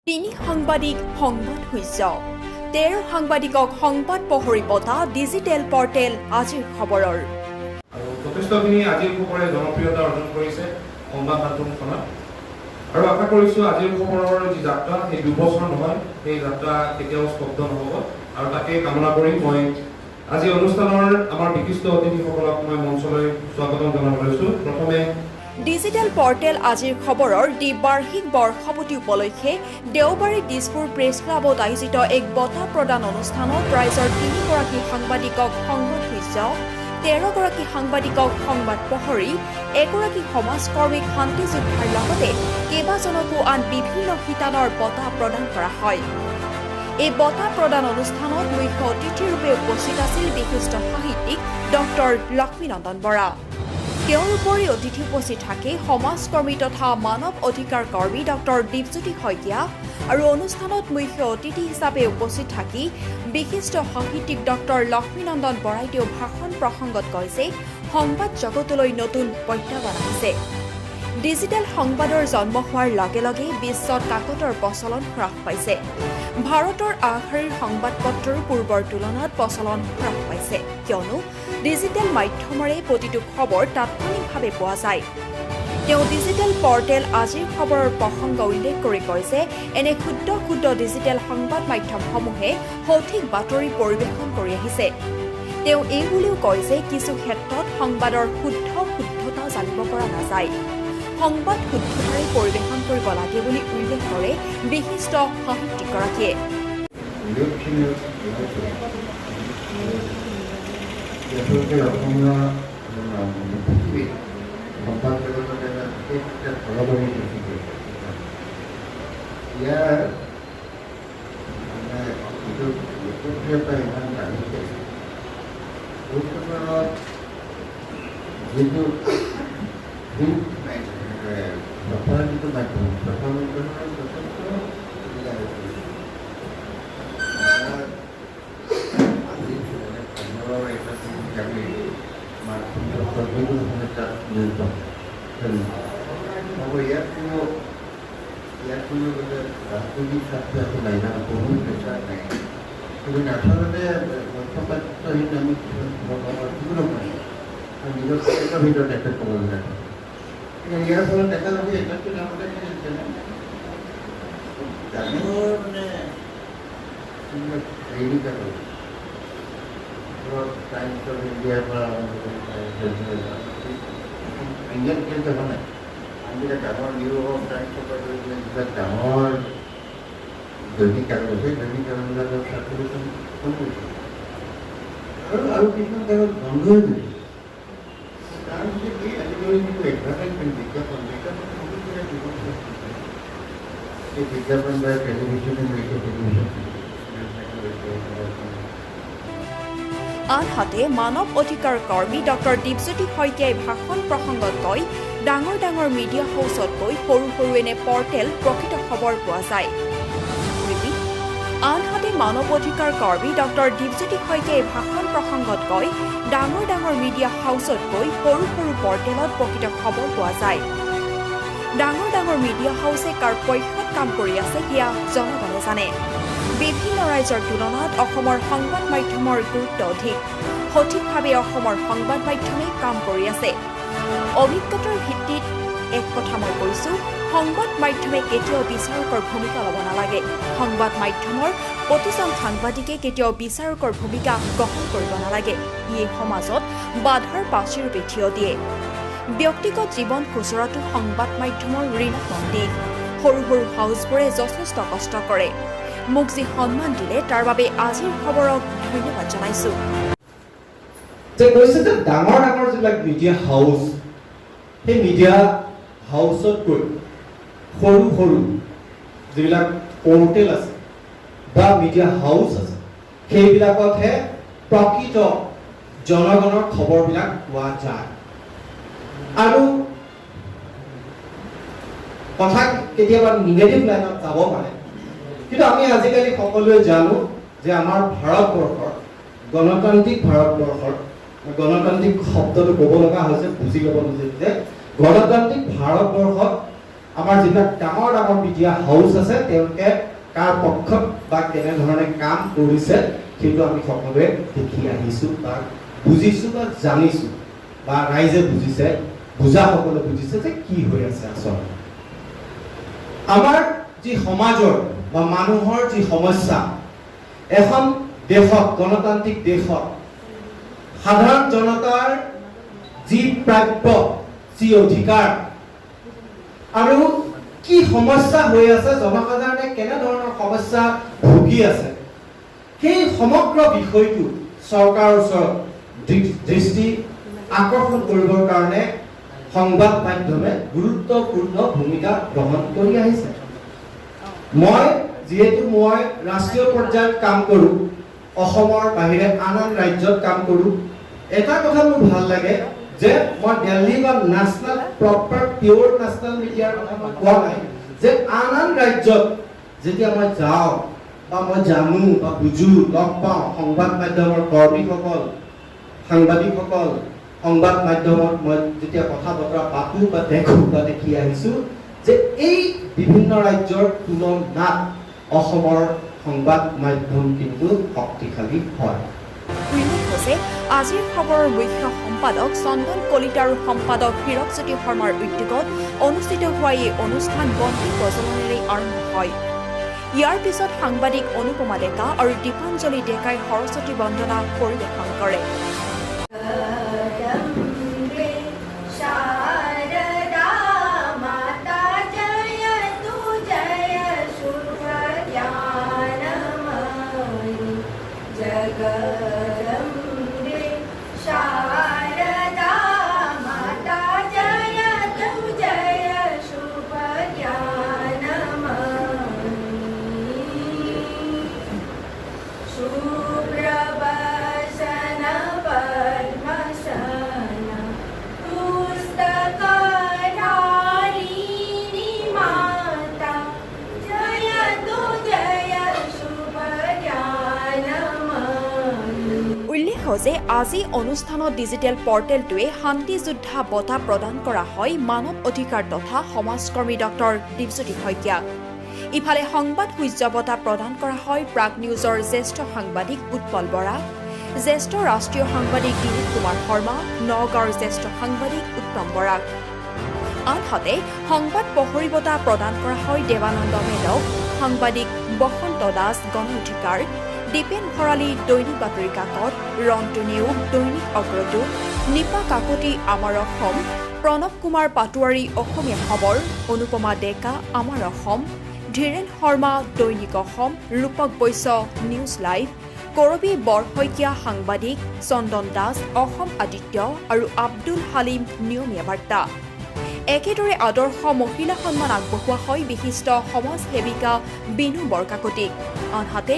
তিনি সাংবাদিক সংবাদ সূৰ্য 13 সাংবাদিকক সংবাদ পহৰি পতা ডিজিটেল পৰ্টেল আজিৰ খবৰৰ আৰু যথেষ্টখিনি আজিৰ খবৰে জনপ্ৰিয়তা অৰ্জন কৰিছে সংবাদ মাধ্যমখনত আৰু আশা কৰিছো আজিৰ খবৰৰ যি যাত্ৰা সেই দুবছৰ নহয় সেই যাত্ৰা কেতিয়াও স্তব্ধ নহ'ব আৰু তাকে কামনা কৰি মই আজি অনুষ্ঠানৰ আমাৰ বিশিষ্ট অতিথিসকলক মই মঞ্চলৈ স্বাগতম জনাব লৈছো প্ৰথমে ডিজিটেল পৰ্টেল আজিৰ খবৰৰ দ্বিবাৰ্ষিক বৰ্ষপতি উপলক্ষে দেওবাৰে দিছপুৰ প্ৰেছ ক্লাবত আয়োজিত এক বঁটা প্ৰদান অনুষ্ঠানত ৰাইজৰ 3 গৰাকী সাংবাদিকক সংবাদ সূৰ্য 13 গৰাকী সাংবাদিকক সংবাদ পহৰি এগৰাকী সমাজকৰ্মীক শান্তি যোদ্ধাৰ লগতে কেইবাজনকো আন বিভিন্ন শিতানৰ বঁটা প্ৰদান কৰা হয়। এই বঁটা প্ৰদান অনুষ্ঠানত মুখ্য অতিথিৰূপে উপস্থিত আছিল বিশিষ্ট সাহিত্যিক ডক্টৰ লক্ষ্মীনন্দন বৰা। তেওঁৰ উপৰি অতিথি উপস্থিত থাকে সমাজকৰ্মী তথা মানৱ অধিকাৰ কৰ্মী ডক্টৰ দীপজ্যোতি শইকীয়া আৰু অনুষ্ঠানত মুখ্য অতিথি হিচাপে উপস্থিত থাকি বিশিষ্ট সাহিত্যিক ডক্টৰ লক্ষ্মীনন্দন বৰাই তেওঁ ভাষণ প্ৰসংগত কয় যে সংবাদ জগতলৈ নতুন প্ৰত্যাহ্বান আহিছে। ডিজিটেল সংবাদৰ জন্ম হোৱাৰ লগে লগে বিশ্বত কাকতৰ প্ৰচলন হ্ৰাস পাইছে। ভাৰতৰ আগশাৰীৰ সংবাদপত্ৰৰ পূৰ্বৰ তুলনাত প্ৰচলন হ্ৰাস পাইছে কিয়নো ডিজিটেল মাধ্যমেৰে প্ৰতিটো খবৰ তাৎক্ষণিকভাৱে পোৱা যায়। তেওঁ ডিজিটেল পৰ্টেল আজিৰ খবৰৰ প্ৰসংগ উল্লেখ কৰি কয় যে এনে ক্ষুদ্ৰ ক্ষুদ্ৰ ডিজিটেল সংবাদ মাধ্যমসমূহে সঠিক বাতৰি পৰিৱেশন কৰি আহিছে। তেওঁ এই বুলিও কয় যে কিছু ক্ষেত্ৰত সংবাদৰ শুদ্ধতা জানিব পৰা নাযায়। সংবাদ শুদ্ধতাৰে পৰিৱেশন কৰিব লাগে বুলি উল্লেখ কৰে বিশিষ্ট সাহিত্যিকগৰাকীয়ে। আনহাতে মানৱ অধিকাৰ কৰ্মী ডক্টৰ দীপজ্যোতি শইকীয়াই ভাষণ প্ৰসংগত কয় ডাঙৰ ডাঙৰ মিডিয়া হাউচতকৈ সৰু সৰু এনে পৰ্টেল প্ৰকৃত খবৰ পোৱা যায়। আনহাতে মানৱ অধিকাৰ কৰ্মী ডক্টৰ দীপজ্যোতি শইকীয়াই ভাষণ প্ৰসংগত কয় ডাঙৰ ডাঙৰ মিডিয়া হাউচতকৈ সৰু সৰু পৰ্টেলত প্ৰকৃত খবৰ পোৱা যায়। ডাঙৰ ডাঙৰ মিডিয়া হাউচে কাৰ পক্ষত কাম কৰি আছে সেয়া জনগণে জানে। বিভিন্ন ৰাজ্যৰ তুলনাত অসমৰ সংবাদ মাধ্যমৰ গুৰুত্ব অধিক। সঠিকভাৱে অসমৰ সংবাদ মাধ্যমে কাম কৰি আছে। অভিজ্ঞতাৰ ভিত্তিত এক কথা মই কৈছো সংবাদ মাধ্যমে কেতিয়াও বিচাৰকৰ ভূমিকা ল'ব নালাগে। সংবাদ মাধ্যমৰ প্ৰতিজন সাংবাদিকে কেতিয়াও বিচাৰকৰ ভূমিকা গ্ৰহণ কৰিব নালাগে। ইয়ে সমাজত বাধাৰ পাচিৰূপে থিয় দিয়ে। ব্যক্তিগত জীৱন খুচৰাটো সংবাদ মাধ্যমৰ ঋণাত্মক দিশ। সৰু সৰু হাউচবোৰে যথেষ্ট কষ্ট কৰে। মোক যি সন্মান দিলে তাৰ বাবে আজিৰ খবৰক ধন্যবাদ জনাইছো। যে কৈছে যে ডাঙৰ ডাঙৰ যিবিলাক মিডিয়া হাউচ সেই মিডিয়া হাউচতকৈ সৰু সৰু যিবিলাক পৰ্টেল আছে বা মিডিয়া হাউচ আছে সেইবিলাকতহে প্ৰকৃত জনগণৰ খবৰবিলাক পোৱা যায়। আৰু কথা কেতিয়াবা নিগেটিভ লাইনত যাব পাৰে কিন্তু আমি আজিকালি সকলোৱে জানো যে আমাৰ ভাৰতবৰ্ষৰ গণতান্ত্ৰিক ভাৰতবৰ্ষৰ গণতান্ত্ৰিক শব্দটো ক'ব লগা হৈছে বুজি ল'ব উচিত যে গণতান্ত্ৰিক ভাৰতবৰ্ষত আমাৰ যিবিলাক ডাঙৰ ডাঙৰ মিডিয়া হাউচ আছে তেওঁলোকে কাৰ পক্ষত বা কেনেধৰণে কাম কৰিছে সেইটো আমি সকলোৱে দেখি আহিছোঁ বা বুজিছোঁ বা জানিছোঁ বা ৰাইজে বুজিছে বুজা সকলে বুজিছে যে কি হৈ আছে আচলতে আমাৰ যি সমাজৰ বা মানুহৰ যি সমস্যা এখন দেশত গণতান্ত্ৰিক দেশত সাধাৰণ জনতাৰ যি প্ৰাপ্য যি অধিকাৰ আৰু কি সমস্যা হৈ আছে জনসাধাৰণে কেনেধৰণৰ সমস্যা ভুগি আছে সেই সমগ্ৰ বিষয়টো চৰকাৰৰ ওচৰত দৃষ্টি আকৰ্ষণ কৰিবৰ কাৰণে সংবাদ মাধ্যমে গুৰুত্বপূৰ্ণ ভূমিকা গ্ৰহণ কৰি আহিছে মই যেহেতু মই ৰাষ্ট্ৰীয় পৰ্যায়ত কাম কৰোঁ অসমৰ বাহিৰে আন ৰাজ্যত কাম কৰোঁ এটা কথা মোৰ ভাল লাগে যে মই দিল্লী বা নেশ্যনেল প্ৰপাৰ পিয়ৰ নেশ্যনেল মিডিয়াৰ কথা মই কোৱা নাই যে আন ৰাজ্যত যেতিয়া মই যাওঁ বা মই জানো বা বুজো লগ পাওঁ সংবাদ মাধ্যমৰ কৰ্মীসকল সাংবাদিকসকল সংবাদ মাধ্যমত মই যেতিয়া কথা বতৰা পাতোঁ বা দেখোঁ বা দেখি আহিছোঁ যে এই বিভিন্ন ৰাজ্যৰ তুলনাত অসমৰ সংবাদ মাধ্যম কিন্তু শক্তিশালী হয় উল্লেখ হৈছে আজিৰ খবৰৰ মুখ্য সম্পাদক চন্দন কলিতা আৰু সম্পাদক হীৰকজ্যোতি শৰ্মাৰ উদ্যোগত অনুষ্ঠিত হোৱা এই অনুষ্ঠান বন্তি প্ৰজ্বলনেৰে আৰম্ভ হয় ইয়াৰ পিছত সাংবাদিক অনুপমা ডেকা আৰু দীপাঞ্জলি ডেকাই সৰস্বতী বন্দনা পৰিৱেশন কৰে যে আজি অনুষ্ঠানত ডিজিটেল পৰ্টেলটোৱে শান্তি যোদ্ধা বঁটা প্ৰদান কৰা হয় মানৱ অধিকাৰ তথা সমাজকৰ্মী ডক্টৰ দীপজ্যোতি শইকীয়াক ইফালে সংবাদ সূৰ্য বঁটা প্ৰদান কৰা হয় প্ৰাগ নিউজৰ জ্যেষ্ঠ সাংবাদিক উৎপল বৰা জ্যেষ্ঠ ৰাষ্ট্ৰীয় সাংবাদিক দিলীপ কুমাৰ শৰ্মা নগাঁৱৰ জ্যেষ্ঠ সাংবাদিক উত্তম বৰাক আনহাতে সংবাদ প্ৰহৰী বঁটা প্ৰদান কৰা হয় দেৱানন্দ মেধক সাংবাদিক বসন্ত দাস গণ অধিকাৰ দীপেন ভৰালী দৈনিক বাতৰি কাকত ৰন্টু নেওগ দৈনিক অগ্ৰদূত নিপা কাকতি আমাৰ অসম প্ৰণৱ কুমাৰ পাটোৱাৰী অসমীয়া খবৰ অনুপমা ডেকা আমাৰ অসম ধীৰেন শৰ্মা দৈনিক অসম ৰূপক বৈশ্য নিউজ লাইভ কৰবী বৰশইকীয়া সাংবাদিক চন্দন দাস অসম আদিত্য আৰু আব্দুল হালিম নিয়মীয়া বাৰ্তা একেদৰে আদৰ্শ মহিলা সন্মান আগবঢ়োৱা হয় বিশিষ্ট সমাজ সেৱিকা বিনু বৰকাকতিক আনহাতে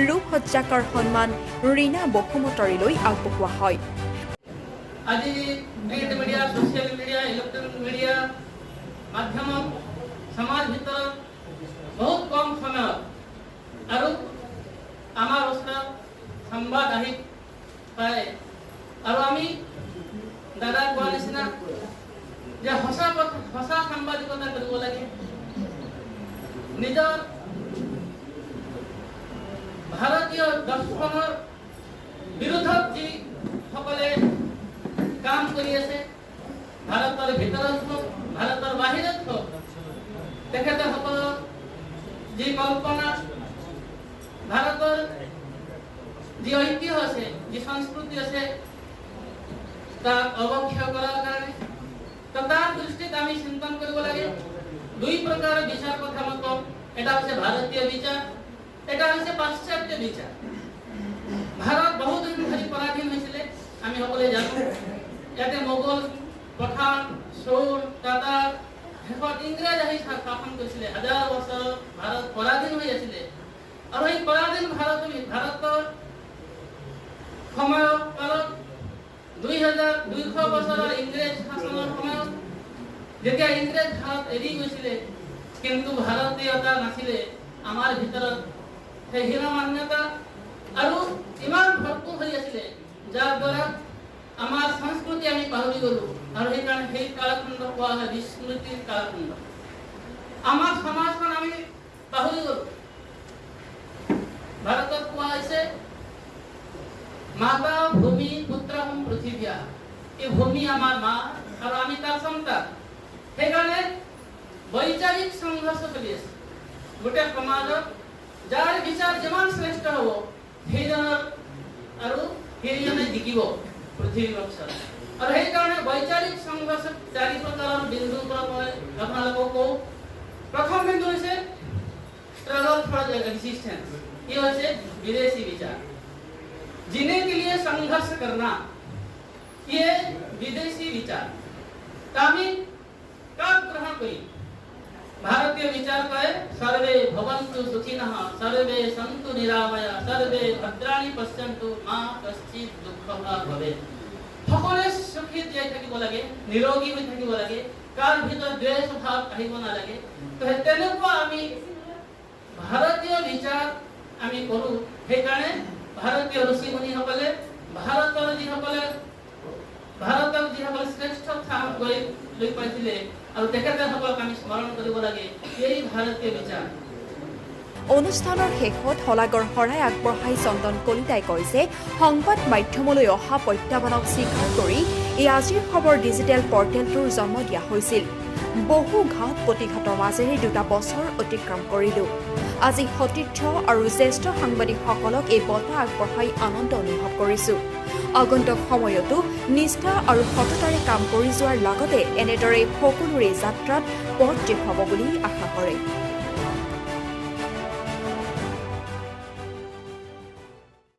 ৰূপসজ্জাকাৰ সন্মান ৰীনা বসুমতাৰীলৈ আগবঢ়োৱা হয় আজি print media social media electronic media মাধ্যমত সমাজ ভিতৰত বহুত কম সময়ত আৰু আমাৰ ওচৰত সংবাদ আহি পায় আৰু আমি দাদা কোৱা নিচিনা যে সঁচা সাংবাদিকতা কৰিব লাগে নিজৰ ভাৰতীয় দৰ্শনৰ বিৰুদ্ধত যি সকলে কাম কৰি আছে ভাৰতৰ ভিতৰত হওক ভাৰতৰ বাহিৰত হওক তেখেতসকলৰ যি কল্পনা ভাৰতৰ যি ঐতিহ্য আছে যি সংস্কৃতি আছে তাক অৱক্ষয় কৰাৰ কাৰণে তাৰ দৃষ্টিত আমি চিন্তন কৰিব লাগে দুই প্ৰকাৰৰ বিচাৰ কথা মই কম এটা হৈছে ভাৰতীয় বিচাৰ এটা হৈছে পাশ্চাত্য বিচাৰ ভাৰত বহুদিন ধৰি পৰাধীন হৈছিলে আমি সকলোৱে জানো ইয়াতে মোগল পঠান চোৰ তাতাৰ শেষত ইংৰাজ আহি শাসন কৰিছিলে হাজাৰ বছৰ ভাৰত পৰাধীন হৈ আছিলে আৰু এই পৰাধীন ভাৰতৰ সময়ত কালত 2200 বছৰৰ ইংৰেজ শাসনৰ সময়ত যেতিয়া ইংৰেজ ভাৰত এৰি গৈছিলে কিন্তু ভাৰতীয়তা নাছিলে আমাৰ ভিতৰত সেই হীনমান্যতা আৰু ইমান ভৰপূৰ হৈ আছিলে যাৰ দ্বাৰা আমাৰ সংস্কৃতি আমি পাহৰি গলো আৰু সেইকাৰণে সেই কালখণ্ড কোৱা হয় বিস্মৃতিৰ কালখণ্ড আমাৰ সমাজখন আমি পাহৰি গ'লো। ভাৰতত কোৱা হৈছে মাতা ভূমি পুত্ৰম পৃথিৱীয়া, এই ভূমি আমাৰ মা আৰু আমি তাৰ সন্তান। সেইকাৰণে বৈচাৰিক সংঘৰ্ষ চলি আছে গোটেই সমাজত। যাৰ বিচাৰ যিমান শ্ৰেষ্ঠ হ'ব সেইজনৰ আৰু সেইজনে জিকিব পৃথিৱীৰ অৱস্থাত। আৰু সেইকাৰণে বৈচাৰিক সংঘৰ্ষ 4 প্ৰকাৰৰ বিন্দুৰ পৰা মই আপোনালোকক কওঁ। প্ৰথম বিন্দু হৈছে স্ট্ৰাগল ফৰ এক্সিস্टेंस। ये হৈছে विदेशी विचार, जीने के लिए संघर्ष करना, ये विदेशी विचार। আমি কাক গ্রহণ করি? भारतीय विचार कहे सर्वे भवन्तु सुखिनः, सर्वे सन्तु निरामया, सर्वे भद्राणि पश्यन्तु मा कश्चित् दुःखः भवेत्। সকলে সুখী জীয়াই থাকিব লাগে, নিৰোগী হৈ থাকিব লাগে, কাৰ ভিতৰত দ্বেষ ভাৱ আহিব নালাগে। তো তেনেকুৱা আমি ভাৰতীয় বিচাৰ আমি কৰো। সেইকাৰণে ভাৰতীয় ঋষি মুনিসকলে ভাৰতৰ যিসকলে শ্ৰেষ্ঠ স্থান লৈ পাইছিলে আৰু তেখেতসকলক আমি স্মৰণ কৰিব লাগে, এই ভাৰতীয় বিচাৰ। অনুষ্ঠানৰ শেষত শলাগৰ শৰাই আগবঢ়াই চন্দন কলিতাই কয় যে সংবাদ মাধ্যমলৈ অহা প্ৰত্যাহ্বানক স্বীকাৰ কৰি এই আজিৰ খবৰ ডিজিটেল পৰ্টেলটোৰ জন্ম দিয়া হৈছিল। বহু ঘাত প্ৰতিঘাতৰ মাজেৰে 2টা বছৰ অতিক্ৰম কৰিলোঁ। আজি সতীৰ্থ আৰু জ্যেষ্ঠ সাংবাদিকসকলক এই বঁটা আগবঢ়াই আনন্দ অনুভৱ কৰিছোঁ। আগন্তুক সময়তো নিষ্ঠা আৰু সততাৰে কাম কৰি যোৱাৰ লগতে এনেদৰে সকলোৰে যাত্ৰাত পথ দেখুৱাব বুলি আশা কৰে।